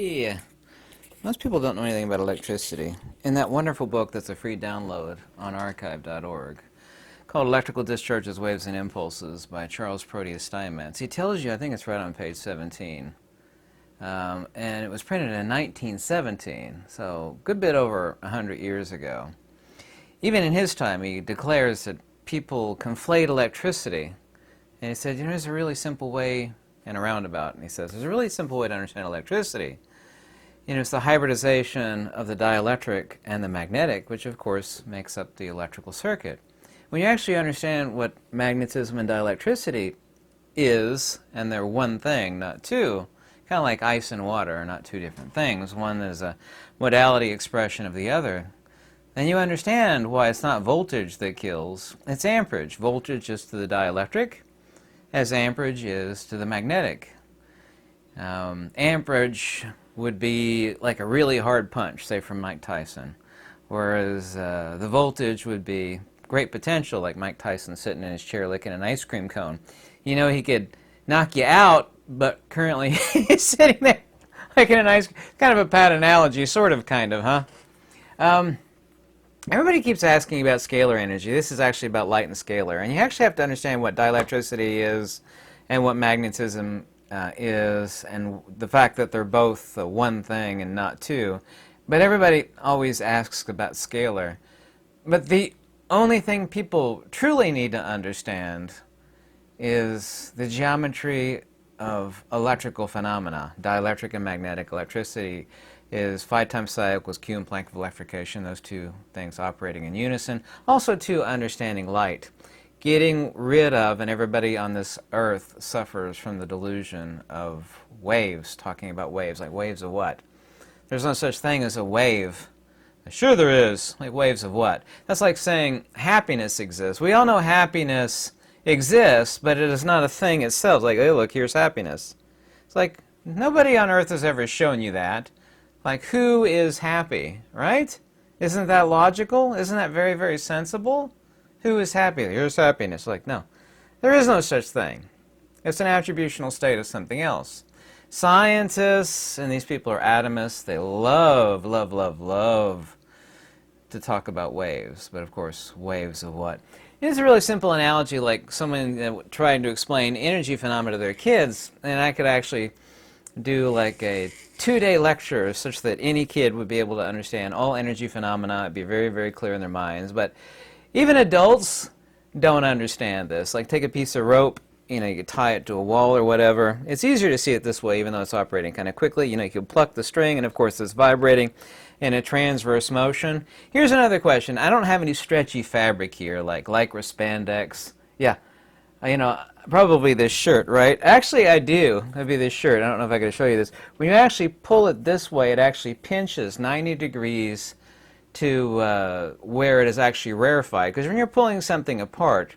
Hey, most people don't know anything about electricity. In that wonderful book that's a free download on archive.org called Electrical Discharges, Waves and Impulses by Charles Proteus Steinmetz, he tells you, I think it's right on page 17, and it was printed in 1917, so a good bit over 100 years ago. Even in his time, he declares that people conflate electricity, and he said, you know, there's a really simple way and a roundabout, and he says, there's a really simple way to understand electricity. You know, it's the hybridization of the dielectric and the magnetic, which of course makes up the electrical circuit. When you actually understand what magnetism and dielectricity is, and they're one thing, not two, kind of like ice and water are not two different things, one is a modality expression of the other, then you understand why it's not voltage that kills, it's amperage. Voltage is to the dielectric, as amperage is to the magnetic. Amperage would be like a really hard punch, say from Mike Tyson, whereas the voltage would be great potential, like Mike Tyson sitting in his chair licking an ice cream cone. You know, he could knock you out, but currently he's sitting there licking an ice cream. Kind of a bad analogy, sort of, kind of, huh? Everybody keeps asking about scalar energy. This is actually about light and scalar. And you actually have to understand what dielectricity is and what magnetism is, and the fact that they're both one thing and not two. But everybody always asks about scalar. But the only thing people truly need to understand is the geometry of electrical phenomena, dielectric and magnetic. Electricity is phi times psi equals Q in Planck of electrification, those two things operating in unison. Also, too, understanding light. Getting rid of, and everybody on this earth suffers from the delusion of waves, talking about waves, like waves of what? There's no such thing as a wave. Sure there is. Like waves of what? That's like saying happiness exists. We all know happiness exists, but it is not a thing itself. Like, hey, look, here's happiness. It's like, nobody on earth has ever shown you that. Like, who is happy, right? Isn't that logical? Isn't that very, very sensible? Who is happy? Here's happiness. Like, no. There is no such thing. It's an attributional state of something else. Scientists, and these people are atomists, they love, love, love, love to talk about waves. But of course, waves of what? It's a really simple analogy, like someone trying to explain energy phenomena to their kids, and I could actually do like a 2-day lecture such that any kid would be able to understand all energy phenomena. It'd be very, very clear in their minds. But even adults don't understand this. Like, take a piece of rope, you know, you could tie it to a wall or whatever. It's easier to see it this way, even though it's operating kind of quickly. You know, you can pluck the string, and of course it's vibrating in a transverse motion. Here's another question. I don't have any stretchy fabric here, like lycra spandex. Yeah, you know, probably this shirt, right? Actually, I do. That'd be this shirt. I don't know if I can show you this. When you actually pull it this way, it actually pinches 90 degrees to where it is actually rarefied. Because when you're pulling something apart,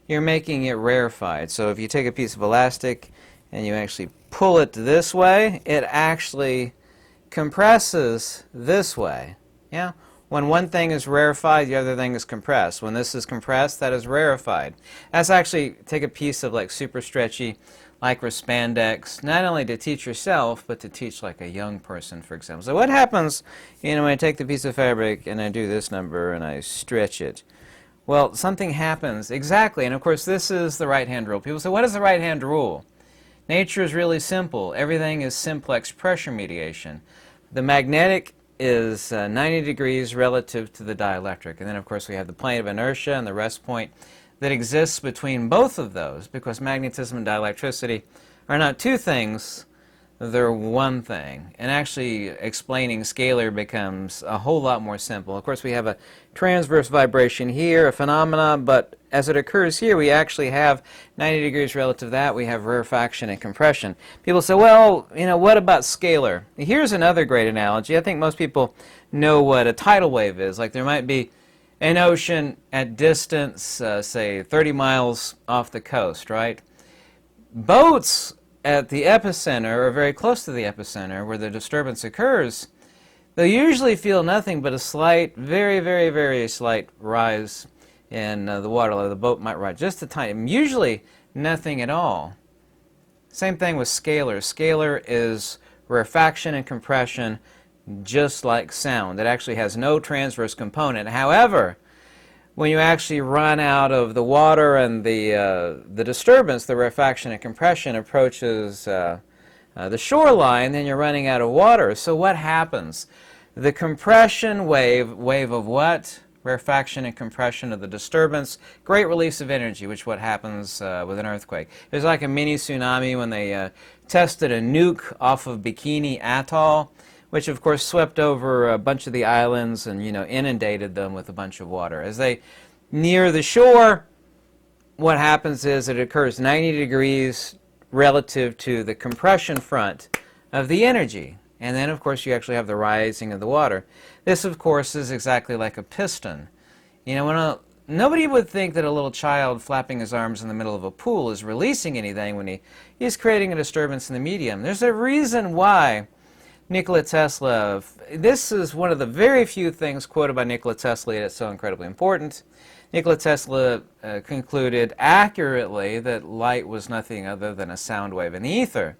you're making it rarefied. So if you take a piece of elastic and you actually pull it this way, it actually compresses this way. Yeah? When one thing is rarefied, the other thing is compressed. When this is compressed, that is rarefied. That's actually, take a piece of like super stretchy lycra spandex, not only to teach yourself, but to teach like a young person, for example. So what happens, you know, when I take the piece of fabric and I do this number and I stretch it? Well, something happens. Exactly. And of course, this is the right-hand rule. People say, what is the right-hand rule? Nature is really simple. Everything is simplex pressure mediation. The magnetic is 90 degrees relative to the dielectric. And then, of course, we have the plane of inertia and the rest point that exists between both of those, because magnetism and dielectricity are not two things, they're one thing. And actually explaining scalar becomes a whole lot more simple. Of course, we have a transverse vibration here, a phenomena, but as it occurs here, we actually have 90 degrees relative to that. We have rarefaction and compression. People say, well, you know, what about scalar? Here's another great analogy. I think most people know what a tidal wave is. Like, there might be an ocean at distance, say 30 miles off the coast, right? Boats at the epicenter, or very close to the epicenter, where the disturbance occurs, they'll usually feel nothing but a slight, very, very, very slight rise in the water level. The boat might rise just a tiny, usually nothing at all. Same thing with scalar. Scalar is rarefaction and compression just like sound. It actually has no transverse component. However, when you actually run out of the water and the disturbance, the rarefaction and compression approaches the shoreline, then you're running out of water. So what happens? The compression wave of what? Rarefaction and compression of the disturbance, great release of energy, which is what happens with an earthquake. It was like a mini tsunami when they tested a nuke off of Bikini Atoll, which of course swept over a bunch of the islands and inundated them with a bunch of water. As they near the shore, what happens is it occurs 90 degrees relative to the compression front of the energy. And then, of course, you actually have the rising of the water. This, of course, is exactly like a piston. Nobody would think that a little child flapping his arms in the middle of a pool is releasing anything when he's creating a disturbance in the medium. There's a reason why Nikola Tesla, this is one of the very few things quoted by Nikola Tesla that's so incredibly important. Nikola Tesla concluded accurately that light was nothing other than a sound wave in the ether.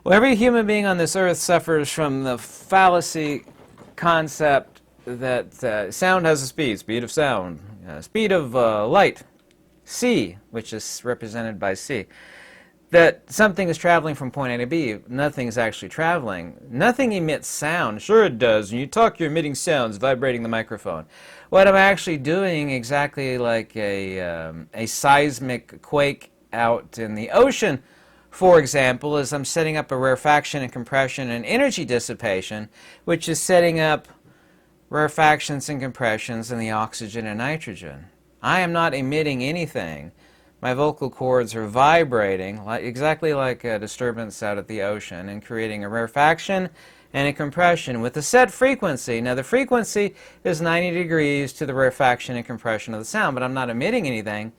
Well, every human being on this earth suffers from the fallacy concept that sound has a speed of sound, speed of light, c, which is represented by c. That something is traveling from point A to B. Nothing is actually traveling. Nothing emits sound. Sure it does. When you talk, you're emitting sounds, vibrating the microphone. What I'm actually doing, exactly like a seismic quake out in the ocean, for example, is I'm setting up a rarefaction and compression and energy dissipation, which is setting up rarefactions and compressions in the oxygen and nitrogen. I am not emitting anything. My vocal cords are vibrating exactly like a disturbance out at the ocean and creating a rarefaction and a compression with a set frequency. Now the frequency is 90 degrees to the rarefaction and compression of the sound, but I'm not emitting anything.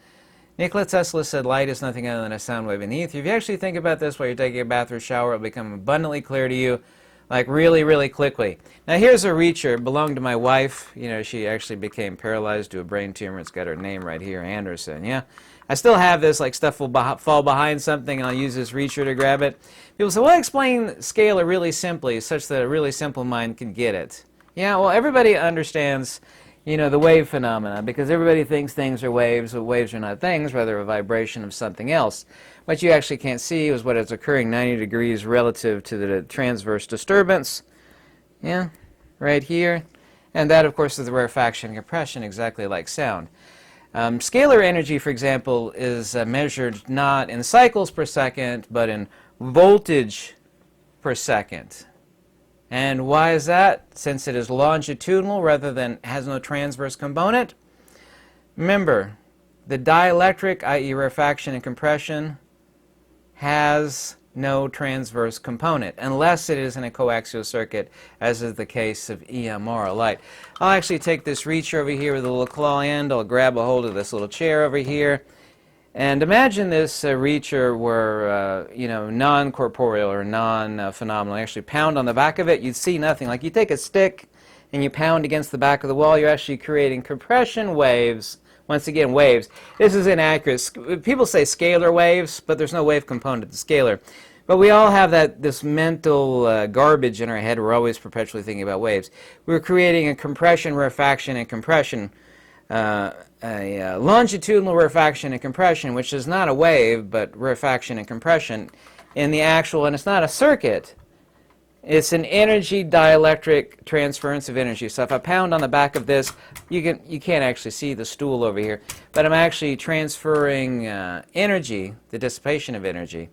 Nikola Tesla said light is nothing other than a sound wave in the ether. If you actually think about this while you're taking a bath or shower, it'll become abundantly clear to you, like really, really quickly. Now here's a reacher. It belonged to my wife. She actually became paralyzed due to a brain tumor. It's got her name right here, Anderson. Yeah, I still have this, like stuff will fall behind something and I'll use this reacher to grab it. People say, well, explain scalar really simply such that a really simple mind can get it. Yeah, well, everybody understands the wave phenomena, because everybody thinks things are waves, but waves are not things, rather a vibration of something else. What you actually can't see is what is occurring 90 degrees relative to the transverse disturbance. Yeah, right here. And that, of course, is the rarefaction and compression, exactly like sound. Scalar energy, for example, is measured not in cycles per second, but in voltage per second. And why is that? Since it is longitudinal rather than has no transverse component. Remember, the dielectric, i.e. rarefaction and compression, has no transverse component, unless it is in a coaxial circuit, as is the case of EMR light. I'll actually take this reacher over here with a little claw end. I'll grab a hold of this little chair over here. And imagine this reacher were, non-corporeal or non-phenomenal. You actually pound on the back of it, you'd see nothing. Like you take a stick and you pound against the back of the wall, you're actually creating compression waves. Once again, waves. This is inaccurate. People say scalar waves, but there's no wave component to scalar. But we all have this mental garbage in our head. We're always perpetually thinking about waves. We're creating a compression, rarefaction, and compression. A longitudinal rarefaction and compression, which is not a wave, but rarefaction and compression in the actual, and it's not a circuit. It's an energy dielectric transference of energy. So if I pound on the back of this, you can't actually see the stool over here, but I'm actually transferring energy, the dissipation of energy,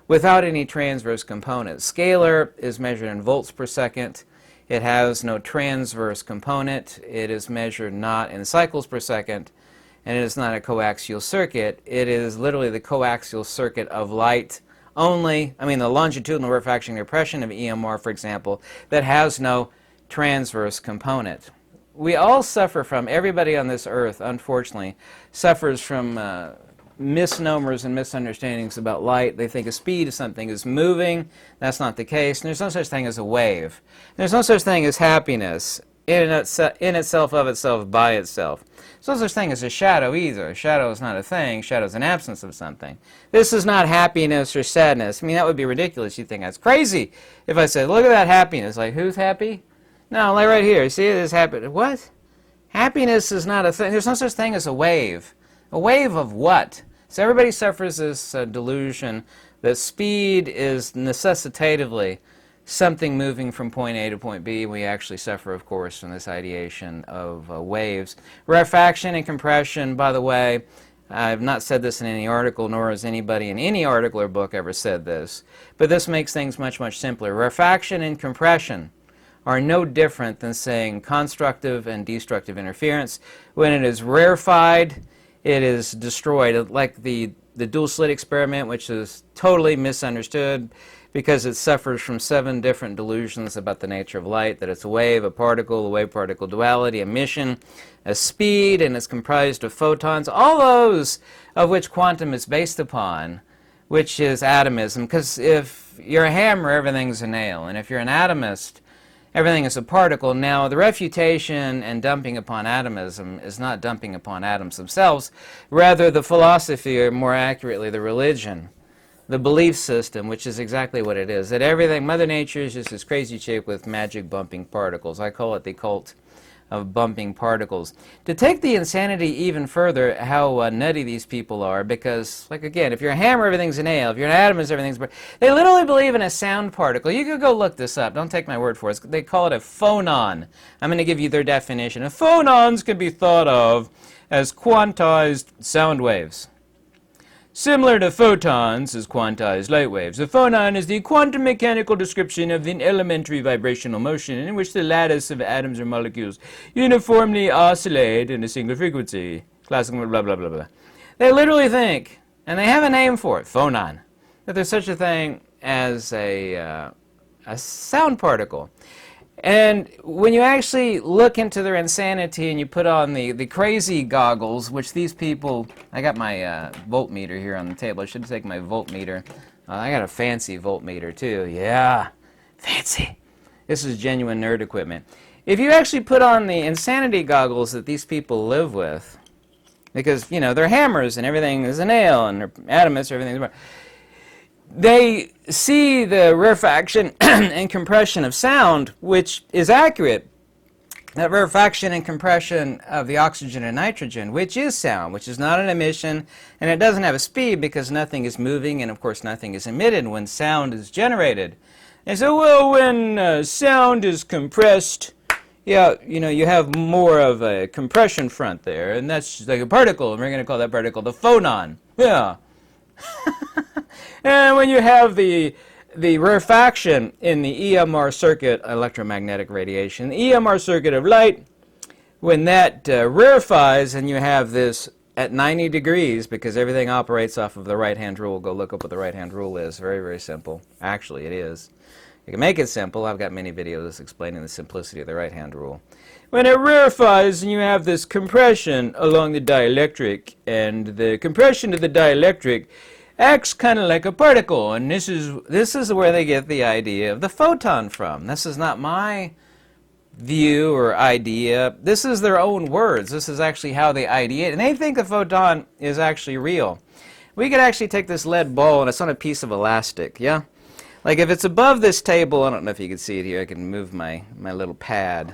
without any transverse components. Scalar is measured in volts per second. It has no transverse component. It is measured not in cycles per second, and it is not a coaxial circuit. It is literally the coaxial circuit of light only, the longitudinal rarefaction and compression of EMR, for example, that has no transverse component. We all suffer from, everybody on this earth, unfortunately, suffers from misnomers and misunderstandings about light. They think a speed of something is moving. That's not the case. And there's no such thing as a wave. There's no such thing as happiness. in itself, of itself, by itself. There's no such thing as a shadow either. A shadow is not a thing. Shadow is an absence of something. This is not happiness or sadness. I mean, that would be ridiculous. You'd think that's crazy if I said, look at that happiness. Like, who's happy? No, like right here. See, it is happy. What? Happiness is not a thing. There's no such thing as a wave. A wave of what? So everybody suffers this delusion that speed is necessitatively something moving from point A to point B. We actually suffer, of course, from this ideation of waves. Rarefaction and compression, by the way, I've not said this in any article, nor has anybody in any article or book ever said this, but this makes things much, much simpler. Rarefaction and compression are no different than saying constructive and destructive interference. When it is rarefied, it is destroyed, like the dual slit experiment, which is totally misunderstood because it suffers from 7 different delusions about the nature of light, that it's a wave, a particle, a wave-particle duality, emission, a speed, and it's comprised of photons, all those of which quantum is based upon, which is atomism. Because if you're a hammer, everything's a nail, and if you're an atomist, everything is a particle. Now, the refutation and dumping upon atomism is not dumping upon atoms themselves, rather the philosophy, or more accurately, the religion, the belief system, which is exactly what it is, that everything, Mother Nature is just this crazy shape with magic bumping particles. I call it the cult of bumping particles. To take the insanity even further, how nutty these people are, because, like again, if you're a hammer, everything's a nail. If you're an atom, everything's... They literally believe in a sound particle. You could go look this up. Don't take my word for it. They call it a phonon. I'm going to give you their definition. Phonons can be thought of as quantized sound waves. Similar to photons as quantized light waves. A phonon is the quantum mechanical description of an elementary vibrational motion in which the lattice of atoms or molecules uniformly oscillate in a single frequency. Classical blah, blah, blah, blah. They literally think, and they have a name for it, phonon, that there's such a thing as a sound particle. And when you actually look into their insanity and you put on the crazy goggles, which these people, I got my voltmeter here on the table. I should take my voltmeter. I got a fancy voltmeter too. Yeah, fancy. This is genuine nerd equipment. If you actually put on the insanity goggles that these people live with, because, you know, they're hammers and everything is a nail and they're atomists, everything's... They see the rarefaction and compression of sound, which is accurate. That rarefaction and compression of the oxygen and nitrogen, which is sound, which is not an emission, and it doesn't have a speed because nothing is moving, and of course nothing is emitted when sound is generated. And so, well, when sound is compressed, yeah, you know, you have more of a compression front there, and that's like a particle, and we're going to call that particle the phonon. Yeah. And when you have the rarefaction in the EMR circuit, electromagnetic radiation, the EMR circuit of light, when that rarefies and you have this at 90 degrees, because everything operates off of the right-hand rule. Go look up what the right-hand rule is. Very, very simple. Actually, it is. You can make it simple. I've got many videos explaining the simplicity of the right-hand rule. When it rarefies and you have this compression along the dielectric, and the compression of the dielectric acts kind of like a particle, and this is where they get the idea of the photon from. This is not my view or idea. This is their own words. This is actually how they ideate, and they think the photon is actually real. We could actually take this lead ball and it's on a piece of elastic, yeah? Like if it's above this table, I don't know if you can see it here, I can move my little pad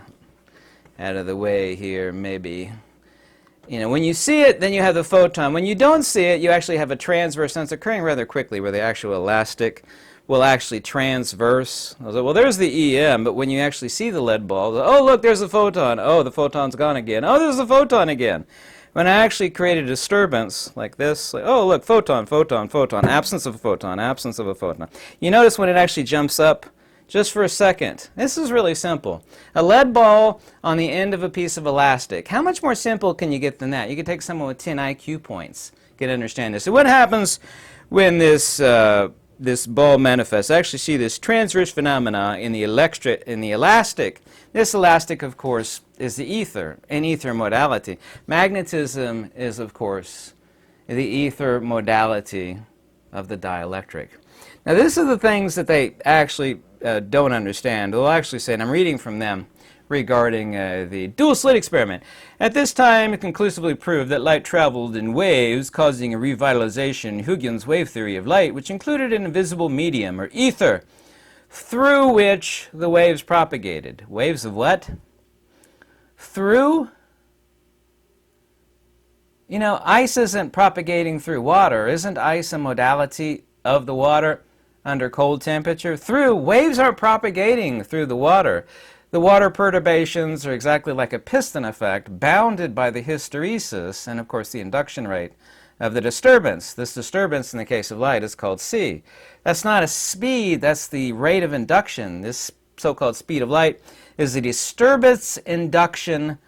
out of the way here, maybe. You know, when you see it, then you have the photon. When you don't see it, you actually have a transverse, and it's occurring rather quickly, where the actual elastic will actually transverse. I was like, well, there's the EM, but when you actually see the lead ball, oh, look, there's the photon. Oh, the photon's gone again. Oh, there's the photon again. When I actually create a disturbance like this, like, oh, look, photon, photon, photon, absence of a photon, absence of a photon. You notice when it actually jumps up, just for a second. This is really simple. A lead ball on the end of a piece of elastic. How much more simple can you get than that? You could take someone with 10 IQ points, get to understand this. So what happens when this ball manifests? I actually see this transverse phenomena in the elastic. This elastic, of course, is the ether, an ether modality. Magnetism is, of course, the ether modality of the dielectric. Now, these are the things that they actually don't understand. They'll actually say, and I'm reading from them, regarding the dual slit experiment. At this time, it conclusively proved that light traveled in waves, causing a revitalization in Huygens's wave theory of light, which included an invisible medium, or ether, through which the waves propagated. Waves of what? Through? You know, ice isn't propagating through water. Isn't ice a modality of the water under cold temperature? Through. Waves aren't propagating through the water. The water perturbations are exactly like a piston effect, bounded by the hysteresis and, of course, the induction rate of the disturbance. This disturbance, in the case of light, is called c. That's not a speed, that's the rate of induction. This so-called speed of light is the disturbance induction.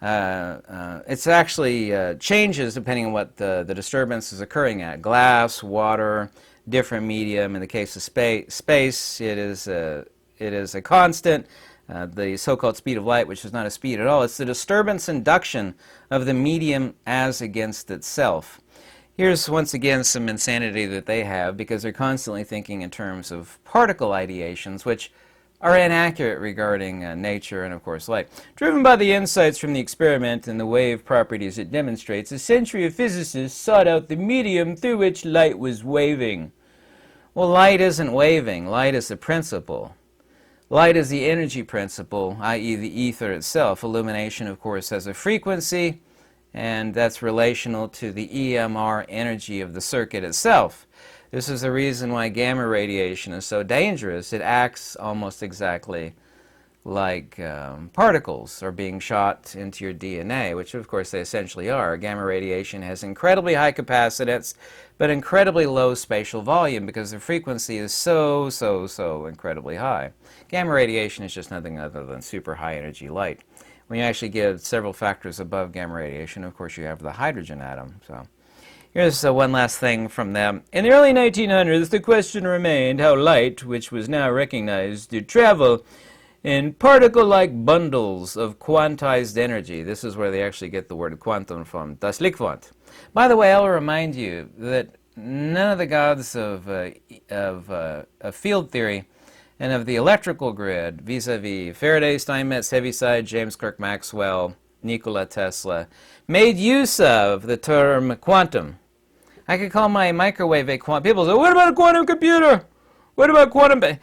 It's actually changes depending on what the disturbance is occurring at. Glass, water, different medium. In the case of space, it is a constant. The so-called speed of light, which is not a speed at all. It's the disturbance induction of the medium as against itself. Here's once again some insanity that they have, because they're constantly thinking in terms of particle ideations, which are inaccurate regarding nature and, of course, light. Driven by the insights from the experiment and the wave properties it demonstrates, a century of physicists sought out the medium through which light was waving. Well, light isn't waving. Light is the principle. Light is the energy principle, i.e. the ether itself. Illumination, of course, has a frequency, and that's relational to the EMR energy of the circuit itself. This is the reason why gamma radiation is so dangerous. It acts almost exactly like particles are being shot into your DNA, which of course they essentially are. Gamma radiation has incredibly high capacitance, but incredibly low spatial volume because the frequency is so incredibly high. Gamma radiation is just nothing other than super high energy light. When you actually get several factors above gamma radiation, of course you have the hydrogen atom. So here's one last thing from them. In the early 1900s, the question remained how light, which was now recognized to travel in particle-like bundles of quantized energy. This is where they actually get the word quantum from, das Lichtquant. By the way, I'll remind you that none of the gods of field theory and of the electrical grid, vis-a-vis Faraday, Steinmetz, Heaviside, James Clerk Maxwell, Nikola Tesla, made use of the term quantum. I could call my microwave a quantum. People say, what about a quantum computer? What about quantum?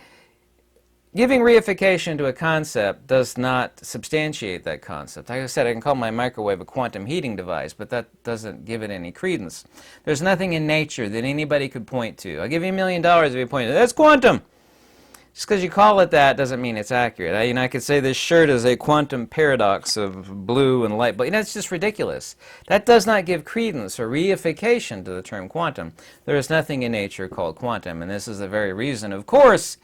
Giving reification to a concept does not substantiate that concept. Like I said, I can call my microwave a quantum heating device, but that doesn't give it any credence. There's nothing in nature that anybody could point to. I'll give you $1 million if you point to it. That's quantum. Just because you call it that doesn't mean it's accurate. I could say this shirt is a quantum paradox of blue and light, but it's just ridiculous. That does not give credence or reification to the term quantum. There is nothing in nature called quantum, and this is the very reason, of course,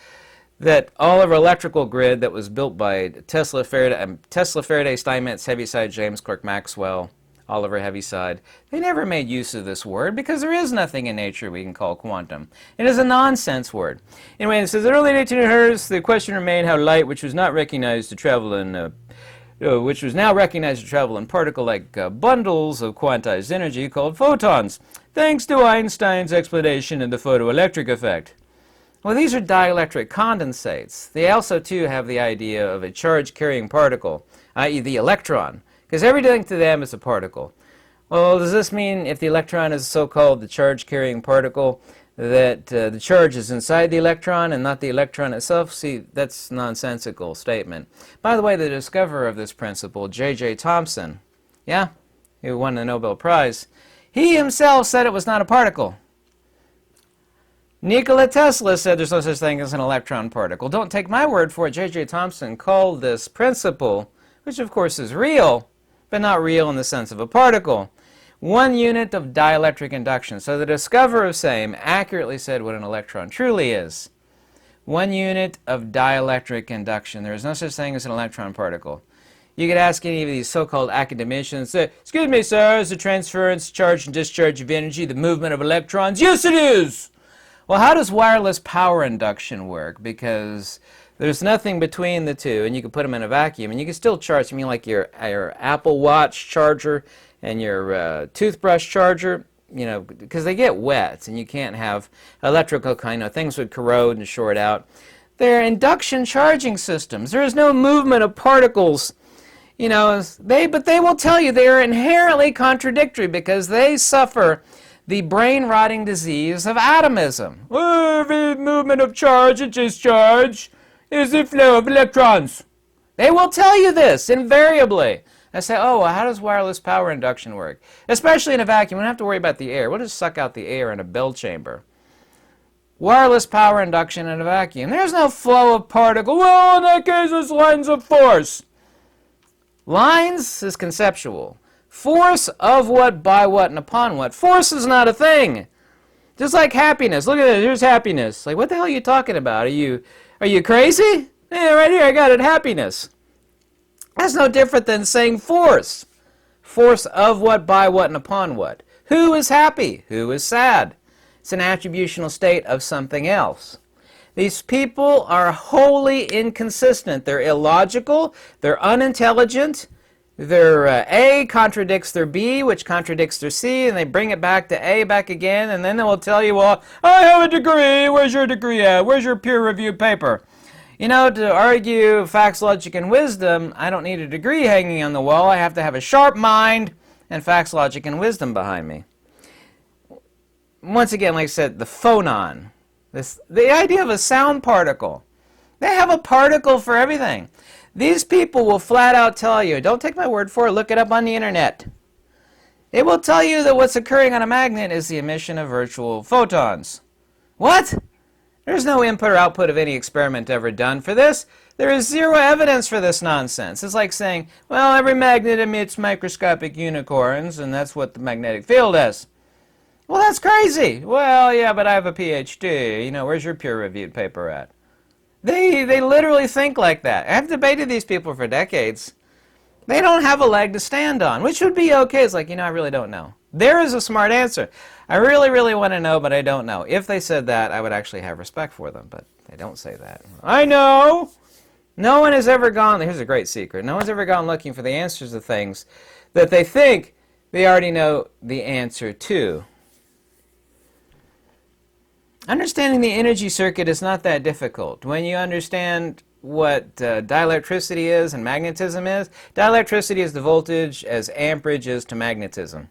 that all of our electrical grid that was built by Tesla, Faraday, Steinmetz, Heaviside, James Clerk Maxwell, Oliver Heaviside, they never made use of this word because there is nothing in nature we can call quantum. It is a nonsense word. Anyway, it says, in the early 1800s, the question remained how light, which was not recognized to travel in which was now recognized to travel in particle-like bundles of quantized energy called photons, thanks to Einstein's explanation of the photoelectric effect. Well, these are dielectric condensates. They also, too, have the idea of a charge-carrying particle, i.e. the electron, because everything to them is a particle. Well, does this mean if the electron is so-called the charge-carrying particle, that the charge is inside the electron and not the electron itself? See, that's a nonsensical statement. By the way, the discoverer of this principle, J.J. Thomson, who won the Nobel Prize, he himself said it was not a particle. Nikola Tesla said there's no such thing as an electron particle. Don't take my word for it. J.J. Thomson called this principle, which of course is real, but not real in the sense of a particle, 1 unit of dielectric induction. So the discoverer of same accurately said what an electron truly is. 1 unit of dielectric induction. There is no such thing as an electron particle. You could ask any of these so-called academicians, say, excuse me, sir, is the transference, charge and discharge of energy the movement of electrons? Yes, it is! Well, how does wireless power induction work? Because there's nothing between the two, and you can put them in a vacuum, and you can still charge. I mean, like your Apple Watch charger and your toothbrush charger, because they get wet, and you can't have electrical things would corrode and short out. They're induction charging systems. There is no movement of particles. You know, but they will tell you they are inherently contradictory because they suffer the brain-rotting disease of atomism. Every movement of charge and discharge is the flow of electrons. They will tell you this invariably. I say, oh, well, how does wireless power induction work? Especially in a vacuum. We don't have to worry about the air. We'll just suck out the air in a Bell chamber. Wireless power induction in a vacuum. There's no flow of particles. Well, in that case, it's lines of force. Lines is conceptual. Force of what, by what, and upon what. Force is not a thing. Just like happiness. Look at this. Here's happiness. Like, what the hell are you talking about? Are you crazy? Yeah, right here. I got it. Happiness. That's no different than saying force. Force of what, by what, and upon what. Who is happy? Who is sad? It's an attributional state of something else. These people are wholly inconsistent. They're illogical. They're unintelligent. Their A contradicts their B, which contradicts their C, and they bring it back to A back again, and then they will tell you, well, I have a degree. Where's your degree at? Where's your peer-reviewed paper? You know, to argue facts, logic, and wisdom, I don't need a degree hanging on the wall. I have to have a sharp mind and facts, logic, and wisdom behind me. Once again, like I said, the photon, the idea of a sound particle. They have a particle for everything. These people will flat out tell you, don't take my word for it, look it up on the internet. It will tell you that what's occurring on a magnet is the emission of virtual photons. What? There's no input or output of any experiment ever done for this. There is zero evidence for this nonsense. It's like saying, well, every magnet emits microscopic unicorns, and that's what the magnetic field is. Well, that's crazy. Well, yeah, but I have a PhD. You know, where's your peer-reviewed paper at? They literally think like that. I've debated these people for decades. They don't have a leg to stand on, which would be okay. It's like, you know, I really don't know. There is a smart answer. I really, really want to know, but I don't know. If they said that, I would actually have respect for them, but they don't say that. I know! No one has ever gone, here's a great secret, no one's ever gone looking for the answers to things that they think they already know the answer to. Understanding the energy circuit is not that difficult. When you understand what dielectricity is and magnetism is, dielectricity is the voltage as amperage is to magnetism.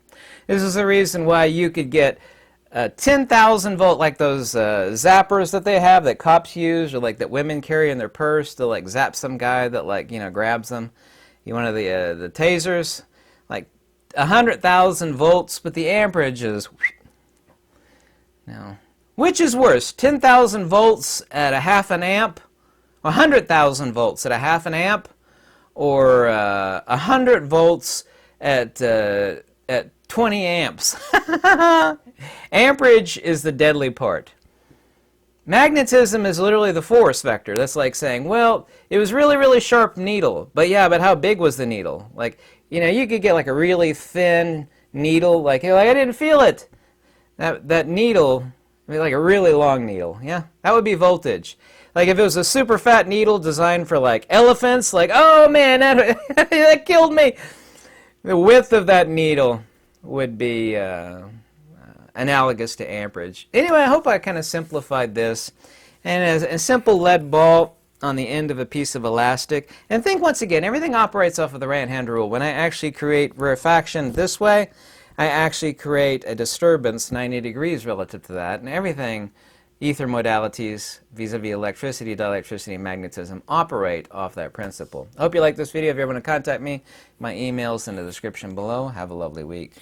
This is the reason why you could get 10,000 volt, like those zappers that they have that cops use, or like that women carry in their purse to like zap some guy that, like, you know, grabs them. One of the tasers, like 100,000 volts, but the amperage is. Now, which is worse, 10,000 volts at a half an amp, 100,000 volts at a half an amp, or 100 volts at 20 amps? Amperage is the deadly part. Magnetism is literally the force vector. That's like saying, well, it was really, really sharp needle, but yeah, but how big was the needle? Like, you know, you could get like a really thin needle, like I didn't feel it. That needle, I mean, like a really long needle, yeah, that would be voltage. Like if it was a super fat needle designed for like elephants, like, oh man, that killed me. The width of that needle would be analogous to amperage. Anyway, I hope I kind of simplified this. And as a simple lead ball on the end of a piece of elastic. And think once again, everything operates off of the right-hand rule. When I actually create rarefaction this way, I actually create a disturbance 90 degrees relative to that, and everything, ether modalities vis-a-vis electricity, dielectricity, and magnetism operate off that principle. I hope you like this video. If you ever want to contact me, my email's in the description below. Have a lovely week.